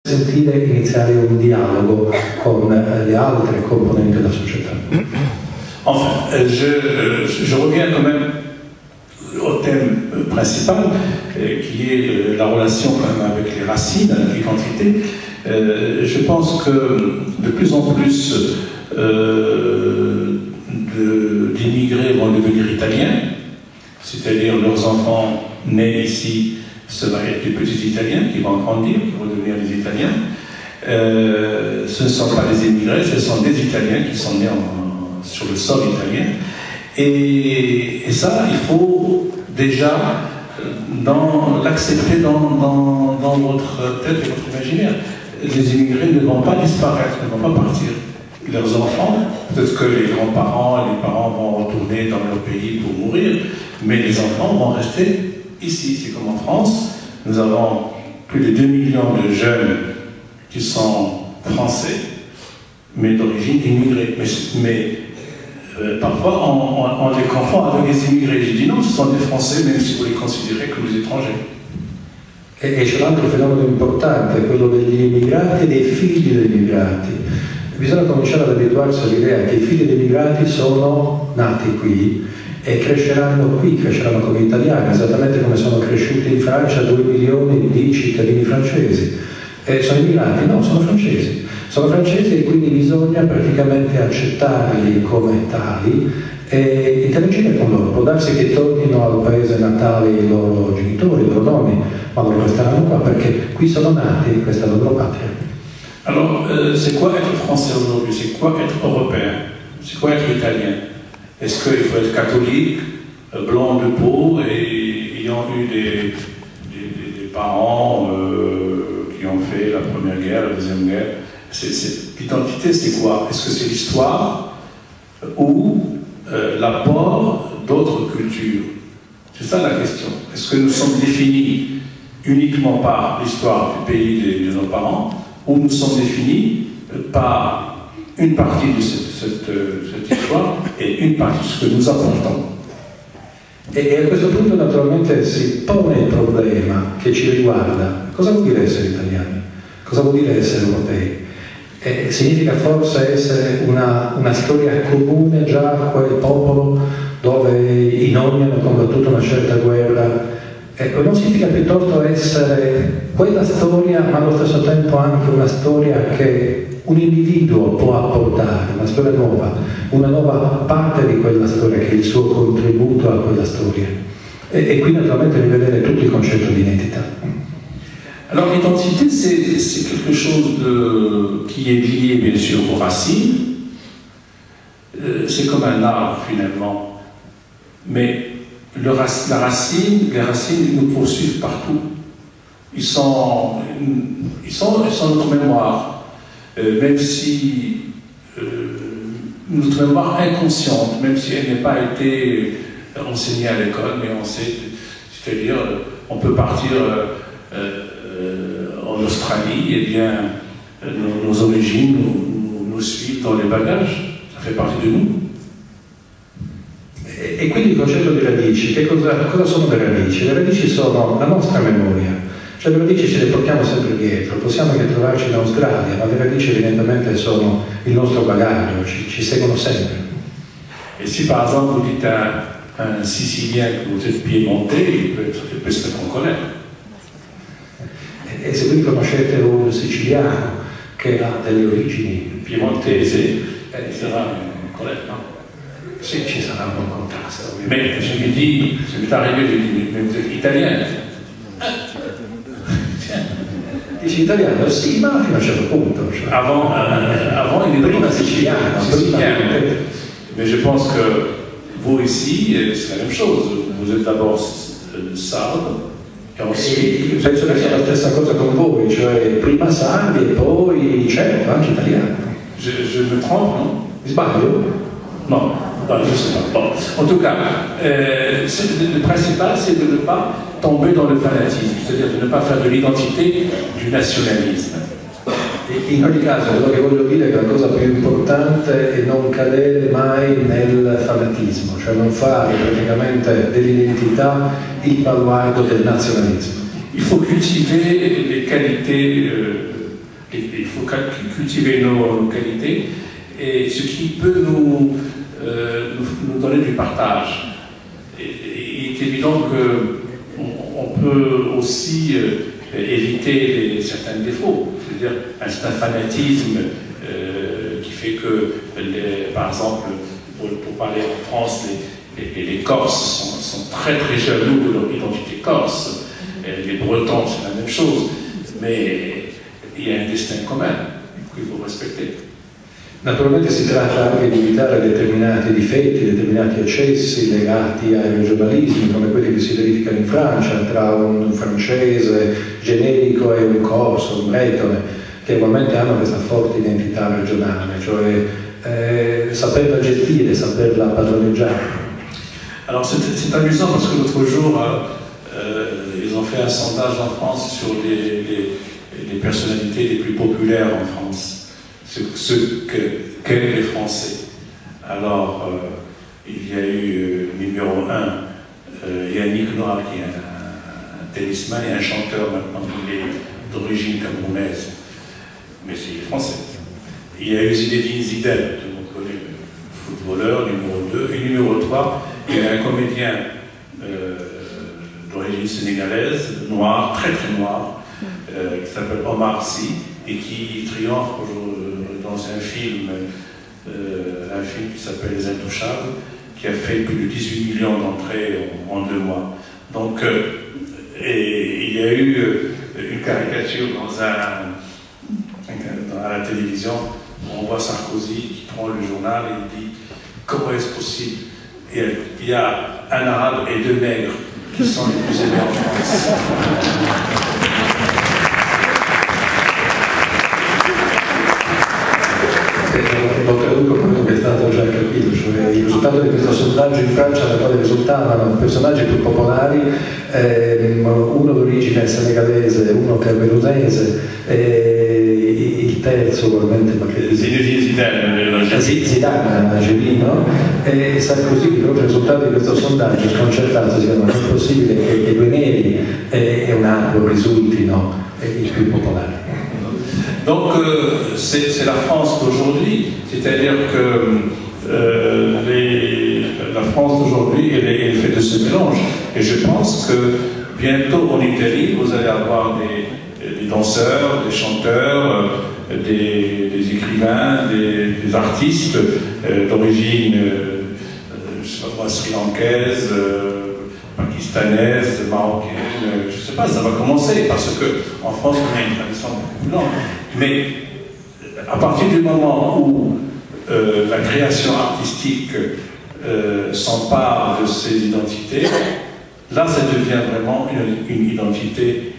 sentire iniziare un dialogo con le altre componenti della società. Enfin, je reviens quand même au thème principal, qui est la relation quand même avec les racines, l'identité. Je pense que de plus en plus d'immigrés vont devenir italiens, c'est-à-dire leurs enfants nés ici ce va être des petits Italiens qui vont grandir, qui vont devenir des Italiens. Ce ne sont pas des immigrés, ce sont des Italiens qui sont nés sur le sol italien. Et ça, il faut déjà l'accepter dans votre tête et votre imaginaire. Les immigrés ne vont pas disparaître, ne vont pas partir. Leurs enfants, peut-être que les grands-parents et les parents vont retourner dans leur pays pour mourir, mais les enfants vont rester ici. C'est comme en France, nous avons plus de 2 millions de jeunes qui sont français, mais d'origine immigrée. Mais parfois, on les confond avec des immigrés. Je dis non, ce sont des Français, même si vous les considérez comme des étrangers. E c'è un altro fenomeno importante, quello degli immigrati e dei figli degli immigrati. Bisogna cominciare ad abituarsi all'idea che i figli degli immigrati sono nati qui e cresceranno qui, cresceranno come italiani, esattamente come sono cresciuti in Francia 2 milioni di cittadini francesi. Sono immigrati? No, sono francesi. Sono francesi e quindi bisogna praticamente accettarli come tali e interagire con loro. Può darsi che tornino al paese natale i loro genitori, i loro nonni, ma loro resteranno qua perché qui sono nati, questa è la loro patria. Alors, c'est quoi être français aujourd'hui? C'est quoi être européen? C'est quoi être italien? Est-ce qu'il faut être catholique, blanc de peau et ayant eu des parents qui ont fait la Première Guerre, la Deuxième Guerre? L'identité, c'est quoi? Est-ce que c'est l'histoire ou l'apport d'autres cultures? C'est ça la question. Est-ce que nous sommes définis uniquement par l'histoire du pays de nos parents ou nous sommes définis par une partie de cette histoire et une partie de ce que nous apportons? E a questo punto naturalmente si pone il problema che ci riguarda. Cosa vuol dire essere italiani? Cosa vuol dire essere europei? Significa forse essere una storia comune già a quel popolo dove i nonni hanno combattuto una certa guerra? Non significa piuttosto essere quella storia, ma allo stesso tempo anche una storia che un individuo può apportare, una storia nuova, una nuova parte di quella storia che è il suo contributo a quella storia. E qui naturalmente rivedere tutto il concetto di identità. Alors l'identité, c'est quelque chose qui est lié bien sûr aux racines. C'est comme un arbre finalement. Mais les racines nous poursuivent partout. Ils sont notre mémoire. Même si notre mémoire inconsciente, même si elle n'a pas été enseignée à l'école, mais on sait, c'est-à-dire on peut partir en Australie, et bien nos origines nous suivent dans les bagages, ça fait partie de nous. E quindi il concetto di radici, cosa sono le radici? Le radici sono la nostra memoria, cioè le radici ce le portiamo sempre dietro, possiamo anche trovarci in Australia, ma le radici evidentemente sono il nostro bagaglio, ci seguono sempre. Et si par exemple vous dites à un Sicilien que vous êtes piémontais, il peut se mettre en colère. E se voi conoscete un siciliano che ha delle origini piemontesi, sarà in colère, no? Sì, ci sarà un buon contrasto. Mais je me dis, ça m'est arrivé, je dis, mais vous êtes italien. Dici italiano? Sì, ma fino a un certo punto. Cioè. Avant il était prima siciliano. Mais je pense que vous ici, c'est la même chose. Vous êtes d'abord sardo. E penso che sia la stessa cosa con voi, cioè prima sardi e poi certo, anche italiano. Je me trompe, non? Sbaglio? Non, je ne sais pas. Bon. En tout cas, le principal, c'est de ne pas tomber dans le fanatisme, c'est-à-dire de ne pas faire de l'identité du nationalisme. In ogni caso, quello che voglio dire è che la cosa più importante è non cadere mai nel fanatismo, cioè non fare praticamente dell'identità il baluardo del nazionalismo. Il faut cultiver les qualités Il faut cultiver nos qualités, et ce qui peut nous donner du partage. Il est évident qu'on peut aussi éviter certains défauts, c'est-à-dire un certain fanatisme qui fait que, par exemple, pour parler en France, les Corses sont très très jaloux de leur identité corse. Les Bretons, c'est la même chose, mais il y a un destin commun qu'il faut respecter. Naturalmente si tratta anche di evitare determinati difetti, determinati eccessi legati ai regionalismi, come quelli che si verificano in Francia, tra un francese generico e un corso, un bretone, che ugualmente hanno questa forte identità regionale, cioè saperla gestire, saperla padroneggiare. Alors c'est amusant parce que l'autre jour, ils ont fait un sondage en France sur les personnalités les plus populaires en France. Ce qu'aiment les Français. Alors, il y a eu numéro 1, Yannick Noah, qui est un tennisman et un chanteur maintenant, il est d'origine camerounaise, mais c'est français. Il y a eu Zinedine Zidane, tout le monde connaît, footballeur, numéro 2, et numéro 3, il y a un comédien d'origine sénégalaise, noir, très très noir, qui s'appelle Omar Sy, et qui triomphe dans un film qui s'appelle Les Intouchables, qui a fait plus de 18 millions d'entrées en 2 mois. Donc, et il y a eu une caricature à la télévision, où on voit Sarkozy qui prend le journal et il dit « Comment est-ce possible ?» Il y a un arabe et 2 nègres qui sont les plus aimés en France. Lo traduco quello che è stato già capito, cioè il risultato di questo sondaggio in Francia, nel quale risultavano personaggi più popolari, uno d'origine senegalese, uno camerunese, il terzo probabilmente Zidane, Angelino, e Sarkozy, proprio il risultato di questo sondaggio sconcertato, non è possibile che 2 neri e un arabo risultino i più popolari. Donc c'est la France d'aujourd'hui, c'est-à-dire que la France d'aujourd'hui elle fait de ce mélange. Et je pense que bientôt en Italie, vous allez avoir des danseurs, des chanteurs, des écrivains, des artistes d'origine, je sais pas moi, sri-lankaise, pakistanaise, marocaine, je ne sais pas, ça va commencer, parce qu'en France, on a une tradition beaucoup plus longue. Mais à partir du moment où la création artistique s'empare de ces identités, là, ça devient vraiment une identité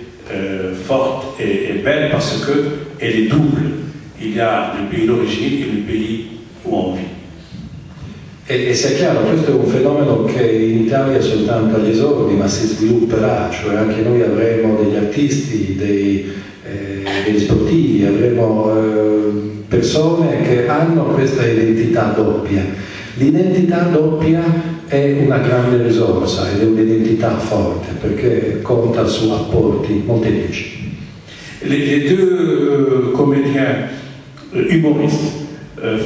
forte et belle, parce qu'elle est double. Il y a le pays d'origine et le pays où on vit. E sia chiaro, questo è un fenomeno che in Italia è soltanto agli esordi, ma si svilupperà, cioè anche noi avremo degli artisti, degli sportivi, avremo persone che hanno questa identità doppia. L'identità doppia è una grande risorsa ed è un'identità forte perché conta su apporti molteplici. Les 2 comédiens humoristes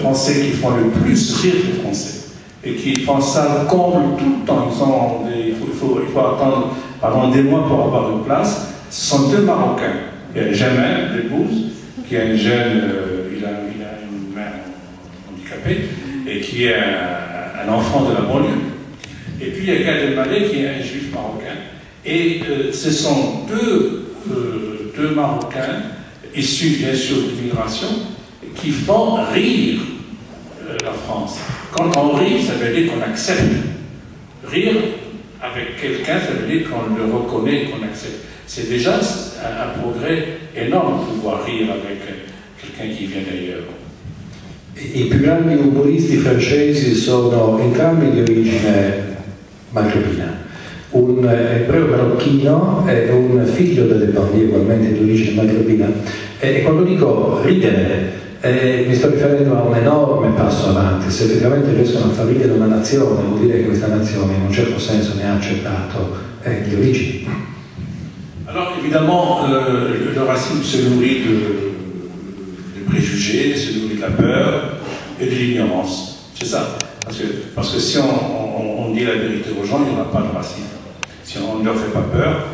français qui font le plus rire les Français et qui font ça comble tout le temps, il faut attendre pendant des mois pour avoir une place, ce sont 2 Marocains. Il y a Jamal Debbouze, qui est un jeune, il a une main handicapée, et qui est un enfant de la banlieue. Et puis il y a Gad Elmaleh, qui est un juif marocain. Et ce sont deux Marocains, issus bien sûr de l'immigration, qui font rire la France. Quand on rit, ça veut dire qu'on accepte. Rire avec quelqu'un, ça veut dire qu'on le reconnaît, qu'on accepte. C'est déjà un progrès énorme de pouvoir rire avec quelqu'un qui vient d'ailleurs. I più grandi umoristi francesi sono entrambi di origine magrebina. Un ebreo marocchino e un figlio delle banlieue ugualmente di origine magrebina. E quando dico ridere, mi sto riferendo a un enorme passo avanti. Se effettivamente riescono a far ridere una nazione, vuol dire che questa nazione in un certo senso ne ha accettato le origini. Alors évidemment, le racisme se nourrit la peur et de l'ignorance. C'est ça. Parce que si on dit la vérité aux gens, il n'y aura pas de racisme. Si on ne leur fait pas peur,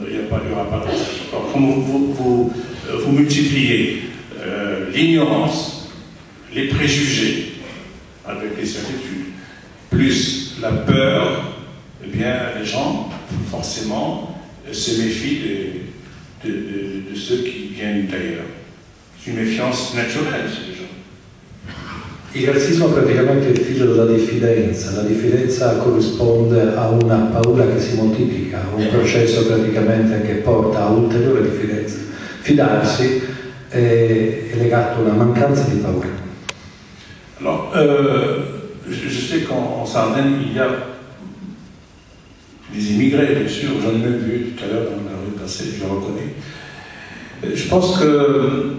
il n'y aura pas de racisme. Alors, comme vous multipliez l'ignorance, les préjugés avec les certitudes, plus la peur, eh bien, les gens, forcément, se méfient de ceux qui viennent d'ailleurs. C'est une méfiance naturelle chez les gens. Il razzismo praticamente è il figlio della diffidenza, la diffidenza corrisponde a una paura che si moltiplica, a un processo praticamente che porta a ulteriore diffidenza. Fidarsi è legato a una mancanza di paura. Alors, je sais qu'en Sardaigne, il y a des immigrés, bien sûr, j'en ai même vu tout à l'heure dans la rue passée, je le reconnais. Je pense qu'il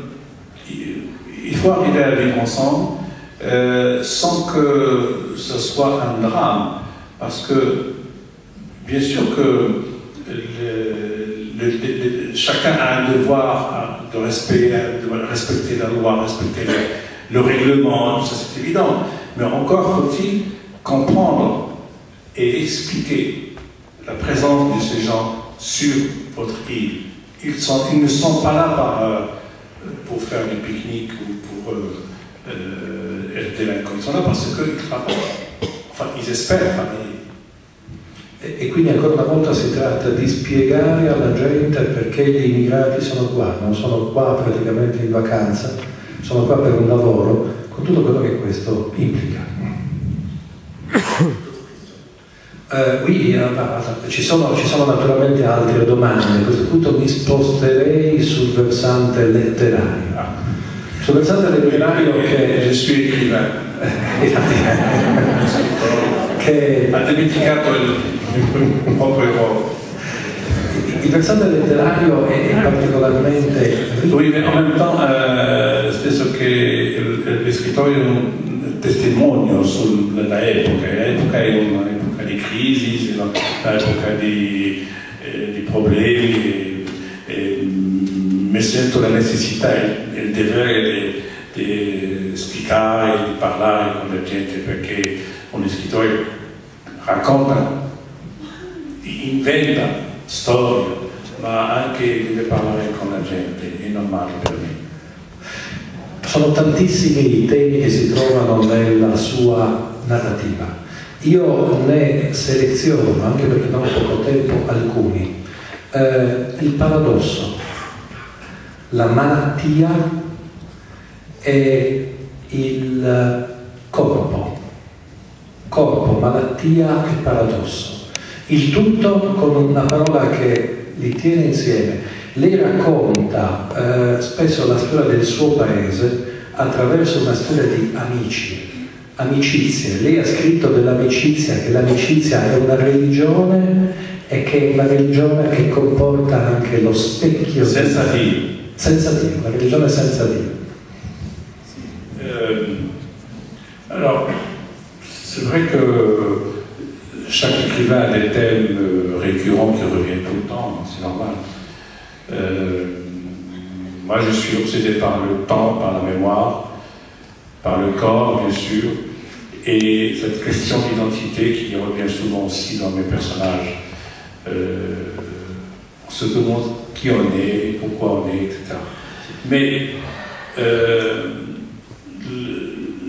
faut arriver à vivre ensemble sans que ce soit un drame, parce que bien sûr que chacun a un devoir de respecter la loi, respecter le règlement, tout ça c'est évident, mais encore faut-il comprendre et expliquer la présence de ces gens sur votre île. Ils ne sont pas là pour faire du pique-nique ou pour être délinquants, ils sont là parce qu'ils travaillent, enfin ils espèrent travailler. E quindi ancora una volta si tratta di spiegare alla gente perché gli immigrati sono qua, non sono qua praticamente in vacanza, sono qua per un lavoro, con tutto quello che questo implica. Ci sono naturalmente altre domande, a questo punto mi sposterei sul versante letterario. Sul versante letterario che... Je suis écrivain. Che ha dimenticato il proprio errore. Il versante letterario è particolarmente... Oui, mais en même temps, stesso che l'escrittore è un testimonio sulla epoca. L'epoca è un'epoca di crisi, è un'epoca di problemi, mi sento la necessità e il dovere di spiegare, di parlare con la gente, perché un scrittore racconta, inventa storie, ma anche deve parlare con la gente, è normale per me. Sono tantissimi i temi che si trovano nella sua narrativa. Io ne seleziono, anche perché non ho poco tempo, alcuni. Il paradosso, la malattia e il corpo, malattia e paradosso. Il tutto con una parola che li tiene insieme. Lei racconta spesso la storia del suo paese attraverso una storia di amicizie. Lei ha scritto dell'amicizia, che l'amicizia è una religione e che è una religione che comporta anche lo specchio senza Dio. Senza Dio, una religione senza Dio. Alors, c'est vrai que chaque écrivain a des thèmes récurrents qui reviennent tout le temps, c'est normal. Moi, je suis obsédé par le temps, par la mémoire, par le corps, bien sûr, et cette question d'identité qui revient souvent aussi dans mes personnages. On se demande qui on est, pourquoi on est, etc. Mais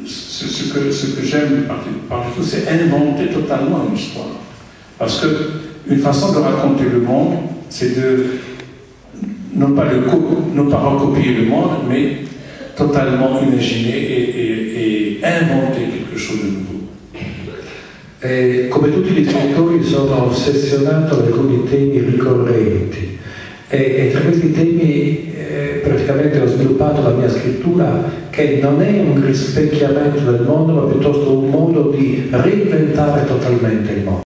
ce que j'aime par tout, c'est inventer totalement une histoire. Parce que une façon de raconter le monde, c'est de non pas recopier le monde, mais totalement imaginer et inventer quelque chose de nouveau. Come tutti gli scrittori sono ossessionato da alcuni temi ricorrenti e tra questi temi praticamente ho sviluppato la mia scrittura, che non è un rispecchiamento del mondo, ma piuttosto un modo di reinventare totalmente il mondo.